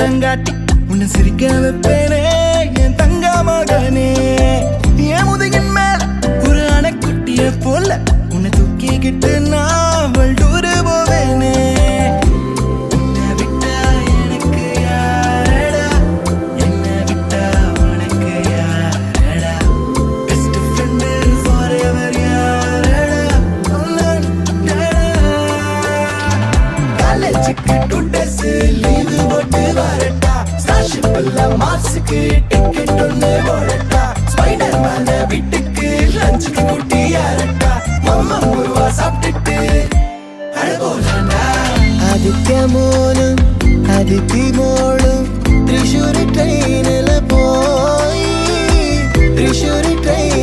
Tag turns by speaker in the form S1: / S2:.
S1: கண்ணங்காட்டி உன்னை சிரிக்க வைப்பேனே என் தங்க மகனே. என் முதுகின் மேல ஒரு அணைக்குட்டிய போல உன்னை தூக்கிக்கிட்டு நான் வல்டூரு போவேனே. உன்னை விட்டா எனக்கு யாரடா, என்னை விட்டா உனக்கு யாரடா, பெஸ்ட் ஃப்ரெண்டு ஃபாரெவர் யாரடா, காலேஜுக்கு 2 days லீவு போட்டு வரட்டா, ஸ்காலர்ஷிப்ல மார்க்ஸுக்கு டிக்கெட் ஒன்று போடட்டா, ஸ்பைடர் மேன வீட்டுக்கு லஞ்சுக்கு கூட்டி யாரட்டா, மம்மா முருவா சாப்பிட்டுட்டு அழகோலண்டா.
S2: ആദിത്യ മോനും അതിഥി മോളും തൃശ്ശൂർ ട്രെയിനിൽ പോയി, തൃശ്ശൂർ ട്രെയിൻ